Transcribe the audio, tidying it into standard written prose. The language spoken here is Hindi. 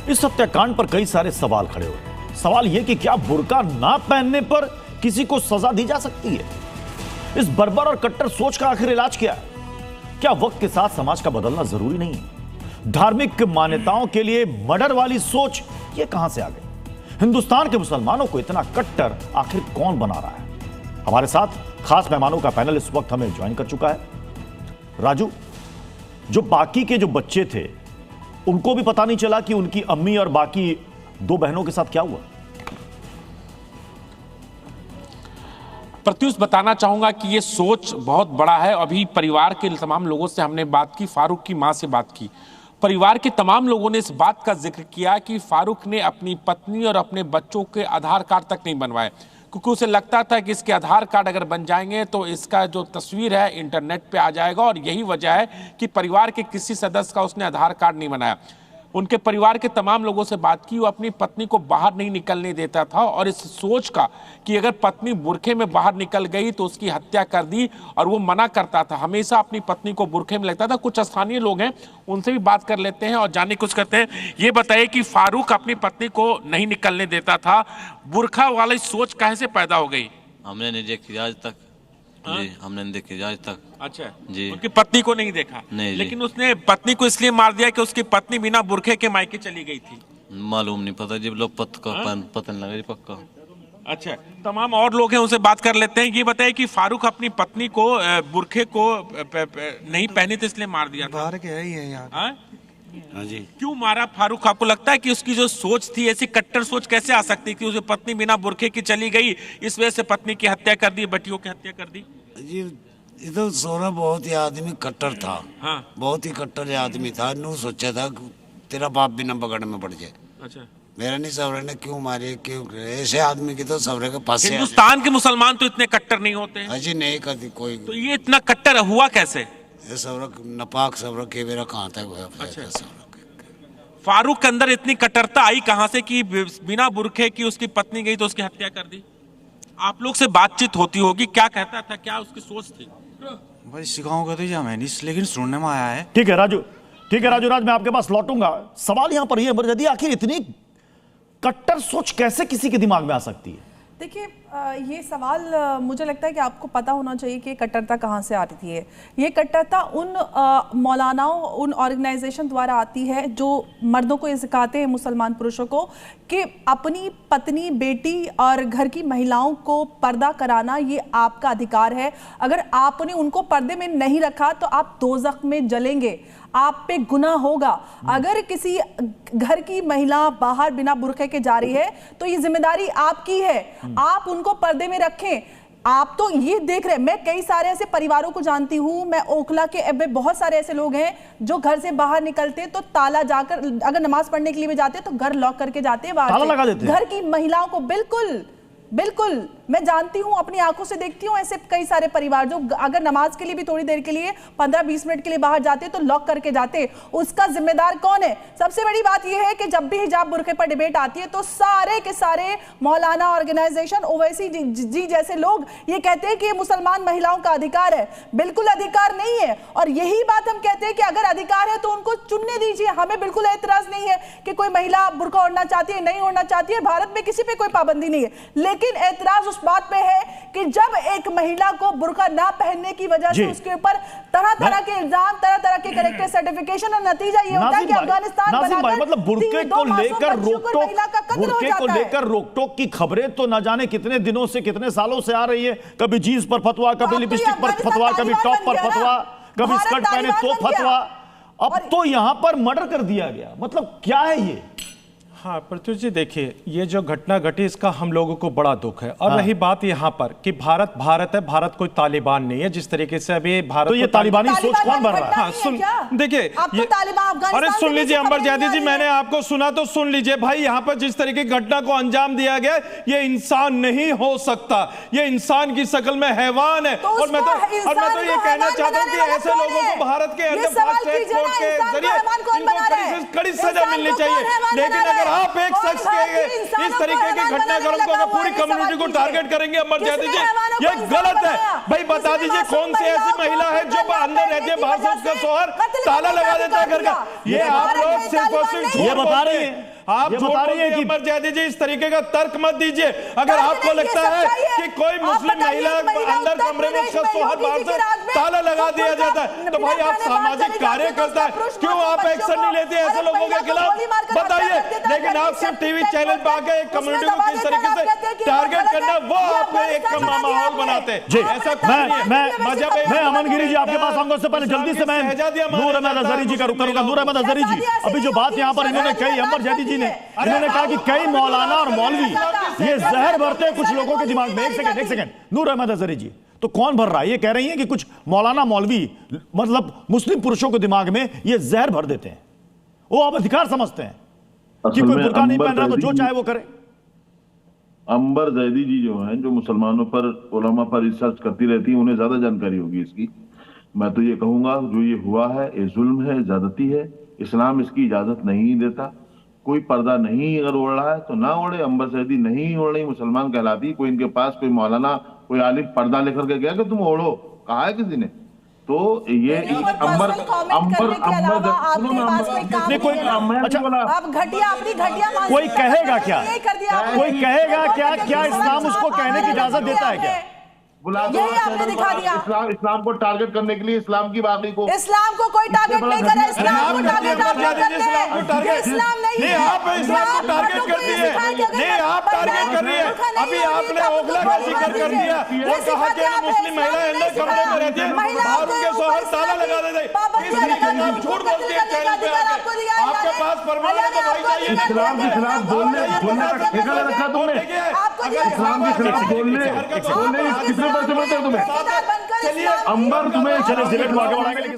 इस हत्याकांड पर कई सारे सवाल खड़े हुए। सवाल यह कि क्या बुर्का ना पहनने पर किसी को सजा दी जा सकती है? इस बर्बर और कट्टर सोच का आखिर इलाज क्या है? क्या वक्त के साथ समाज का बदलना जरूरी नहीं है? धार्मिक मान्यताओं के लिए मर्डर वाली सोच ये कहां से आ गई? हिंदुस्तान के मुसलमानों को इतना कट्टर आखिर कौन बना रहा है? हमारे साथ खास मेहमानों का पैनल इस वक्त हमें ज्वाइन कर चुका है। राजू, जो बाकी के जो बच्चे थे उनको भी पता नहीं चला कि उनकी अम्मी और बाकी दो बहनों के साथ क्या हुआ? प्रत्युष बताना चाहूंगा कि ये सोच बहुत बड़ा है। अभी परिवार के तमाम लोगों से हमने बात की, फारूक की मां से बात की। परिवार के तमाम लोगों ने इस बात का जिक्र किया कि फारूक ने अपनी पत्नी और अपने बच्चों के आधार कार्ड तक नहीं बनवाए, क्योंकि उसे लगता था कि इसके आधार कार्ड अगर बन जाएंगे तो इसका जो तस्वीर है इंटरनेट पे आ जाएगा, और यही वजह है कि परिवार के किसी सदस्य का उसने आधार कार्ड नहीं बनाया। उनके परिवार के तमाम लोगों से बात की, वो अपनी पत्नी को बाहर नहीं निकलने देता था, और इस सोच का कि अगर पत्नी बुरखे में बाहर निकल गई तो उसकी हत्या कर दी, और वो मना करता था, हमेशा अपनी पत्नी को बुरखे में लगता था। कुछ स्थानीय लोग हैं, उनसे भी बात कर लेते हैं और जानने की कोशिश करते हैं। ये बताइए कि फारूक अपनी पत्नी को नहीं निकलने देता था, बुरखा वाली सोच कैसे पैदा हो गई? हमने नहीं देखी आज तक। जी, हमने नहीं देखी आज तक। अच्छा जी, उनकी पत्नी को नहीं देखा? नहीं, लेकिन उसने पत्नी को इसलिए मार दिया कि उसकी पत्नी बिना बुरखे के मायके चली गई थी। मालूम नहीं, पता जी, लोग पता नहीं लगा जी पक्का। अच्छा, तमाम और लोग हैं, उनसे बात कर लेते हैं। ये बताइए कि फारूक अपनी पत्नी को बुरखे को नहीं पहने थे इसलिए मार दिया था? बाहर के है ही है यार। हाँ जी। क्यों मारा फारूक? आपको लगता है कि उसकी जो सोच थी, ऐसी कट्टर सोच कैसे आ सकती कि उसकी पत्नी बिना बुरखे की चली गई, इस वजह से पत्नी की हत्या कर दी, बेटियों की हत्या कर दी? जी, ये तो सोना बहुत ही आदमी कट्टर था। हाँ। बहुत ही कट्टर आदमी था। नू सोचा था तेरा बाप भी न पकड़ में पड़ जाए। अच्छा, मेरा नहीं सवरे ने क्यों मारे, क्यों ऐसे आदमी की तो सवरे के पास हिंदुस्तान के मुसलमान तो इतने कट्टर नहीं होते हैं। अजी नहीं करती कोई। तो ये इतना कट्टर हुआ कैसे? ये सवरा नपाक सवरा के मेरा कहाँ तक हुआ? अच्छा। फारूक के अंदर इतनी कट्टरता आई कहां से कि बिना बुरखे की उसकी पत्नी गई तो उसकी हत्या कर दी? आप लोग से बातचीत होती होगी, क्या कहता था, क्या उसकी सोच थी? भाई सिखाऊंगा तो या मैं नहीं, लेकिन सुनने में आया है। ठीक है राजू, राज, मैं आपके पास लौटूंगा। सवाल यहां पर यह यदि आखिर इतनी कट्टर सोच कैसे किसी के दिमाग में आ सकती है? देखिए, ये सवाल मुझे लगता है कि आपको पता होना चाहिए कि कट्टरता कहाँ से आती है। ये कट्टरता उन मौलानाओं, उन ऑर्गेनाइजेशन द्वारा आती है जो मर्दों को ये सिखाते हैं, मुसलमान पुरुषों को, कि अपनी पत्नी, बेटी और घर की महिलाओं को पर्दा कराना ये आपका अधिकार है। अगर आपने उनको पर्दे में नहीं रखा तो आप दोज़ख में जलेंगे, आप पे गुनाह होगा। अगर किसी घर की महिला बाहर बिना बुरखे के जा रही है तो ये जिम्मेदारी आपकी है, आप उनको पर्दे में रखें। आप तो ये देख रहे हैं, मैं कई सारे ऐसे परिवारों को जानती हूं, मैं ओखला के बहुत सारे ऐसे लोग हैं जो घर से बाहर निकलते तो ताला जाकर, अगर नमाज पढ़ने के लिए भी जाते तो घर लॉक करके जाते हैं, ताला लगा देते हैं। घर की महिलाओं को बिल्कुल मैं जानती हूं, अपनी आंखों से देखती हूं ऐसे कई सारे परिवार जो अगर नमाज के लिए भी थोड़ी देर के लिए 15-20 मिनट के लिए बाहर जाते तो लॉक करके जाते। उसका जिम्मेदार कौन है? सबसे बड़ी बात यह है कि जब भी हिजाब बुरखे पर डिबेट आती है तो सारे के सारे मौलाना ऑर्गेनाइजेशन, ओवैसी जी जैसे लोग ये कहते हैं कि ये मुसलमान महिलाओं का अधिकार है। बिल्कुल अधिकार नहीं है, और यही बात हम कहते हैं कि अगर अधिकार है तो उनको चुनने दीजिए। हमें बिल्कुल एतराज नहीं है कि कोई महिला बुरका ओढ़ना चाहती है, नहीं ओढ़ना चाहती है, भारत में किसी पे कोई पाबंदी नहीं है। लेकिन एतराज उस बात पे है कि जब एक महिला को बुर्का ना पहनने की वजह से उसके ऊपर तरह-तरह के इल्जाम, तरह-तरह के कैरेक्टर सर्टिफिकेशन, और नतीजा ये होता है कि अफगानिस्तान बनाकर मतलब बुर्के को लेकर रोक-टोक की खबरें तो न जाने कितने दिनों से, कितने सालों से आ रही है। कभी जीन्स पर फतवा, कभी लिपस्टिक पर फतवा, कभी टॉप पर फतवा, कभी स्कर्ट पहने तो फतवा, अब तो यहां पर मर्डर कर दिया गया। मतलब क्या है ये? हाँ प्रत्युष जी, देखिए ये जो घटना घटी इसका हम लोगों को बड़ा दुख है। और रही बात यहाँ पर कि भारत है, भारत कोई तालिबान नहीं है जिस तरीके से अभी भारत, तो ये तालिबानी सोच कौन भर रहा है? हाँ सुन, देखिए अरे सुन लीजिए अंबर जैदी जी, मैंने आपको सुना तो सुन लीजिए भाई। यहाँ पर जिस तरीके की घटना को अंजाम दिया गया, ये इंसान नहीं हो सकता, ये इंसान की शक्ल में हैवान है। और मैं तो ये कहना चाहता हूँ कि ऐसे लोगों को भारत के अंदर कोर्ट के जरिए कड़ी सजा मिलनी चाहिए। लेकिन अगर आप एक शख्स के इस तरीके के घटनाक्रम को अगर पूरी कम्युनिटी को टारगेट करेंगे, अमर जैदी जी, ये गलत है। भाई बता दीजिए कौन सी ऐसी महिला है जो अंदर रहती है, बाहर से उसका शौहर ताला लगा देता है घर का। ये आप लोग सिर्फ और सिर्फ ये बता रही है, आप ये झूठ बता बोल रही है के कि अमर जैदी जी इस तरीके का तर्क मत दीजिए। अगर तर्क आपको नहीं, लगता ये है सच्चाई है। कि कोई आप मुस्लिम बताइए, महिला महिला अंदर उत्तर कमरे में प्रदेश उसका में सोहर योगी बाहर जी से के राज में ताला लगा तो दिया पुरुष जाता है, तो बिना भाई आप खाने बाहर सामाजिक चले कार्य जाते हैं, करता है, पुरुष क्यों मारते आप बच्चों एक्शन को, नहीं लेते ऐसे अरे लोगों के महिला को खिलाफ? गोली मारकर हत्या बताइए। कर देता है, लेकिन आप सिर्फ टीवी चैनल पे आके एक उसमें कम्युनिटी को दबा किस देकर तरीके आप से कहते हैं कि टारगेट गलत करना, है, वो ये आपने एक अफगानिस्तान बना दिया माहौल आपने। बनाते हैं। जी, ऐसा मैं अमन गिरी जी आपके पास आऊंगा, उससे पहले जल्दी से मैं नूर अहमद अजहरी जी का रुख करूंगा। नूर अहमद अजहरी जी, अभी जो बात यहाँ पर इन्होंने कही, अमर जैदी जी ने इन्होंने कहा कि कई मौलाना और मौलवी ये जहर भरते हैं कुछ लोगों के दिमाग में। एक सेकंड नूर अहमद अजहरी जी, तो कौन भर रहा है? ये कह रही हैं कि कुछ मौलाना मौलवी मतलब मुस्लिम पुरुषों के दिमाग में ये जहर भर देते हैं, वो अब अधिकार समझते हैं कि कोई बुर्का नहीं पहन रहा तो जो चाहे वो करे। अंबर जैदी जी जो हैं, जो मुसलमानों पर, उलमा पर रिसर्च करती रहती हैं, उन्हें ज्यादा जानकारी होगी इसकी। मैं तो ये कहूंगा जो ये हुआ है ये जुल्म है, ज्यादती है। इस्लाम इसकी इजाजत नहीं देता। कोई पर्दा नहीं अगर ओढ़ रहा है तो ना ओढ़े। अंबर जैदी नहीं ओढ़ रही, मुसलमान कहलाती। कोई इनके पास कोई मौलाना कोई आलिम पर्दा लेकर के गया कि तुम ओढ़ो, कहा है किसी ने? तो ये अंबर आप घटिया अपनी घटिया कोई कहेगा क्या? कोई कहेगा क्या? क्या इस्लाम उसको कहने की इजाजत देता है क्या? यही आपने दिखा दिया। इस्लाम को टारगेट करने के लिए इस्लाम की बागी को, इस्लाम को कोई टारगेट नहीं करे। इस्लाम को टारगेट आप लोग करते हैं। इस्लाम नहीं है। आप इस्लाम को टारगेट करती है। नहीं, आप टारगेट कर रही है। अभी आपने ओखला का जिक्र कर दिया और कहा कि मुस्लिम महिलाएं अंदर कमरे में रहती है और उनके सोहर ताला लगा देते हैं। आप झूठ बोलती है चैनल पे आके। आपके पास परमाणु तो भाई चाहिए। इस्लाम के खिलाफ बोलने का ठेका रखा तुमने। इस्लाम के खिलाफ बोलने कितने पैसे मिलते हैं तुम्हें? चलिए अंबर तुम्हें चलिए, डिबेट को आगे बढ़ाएंगे लेकिन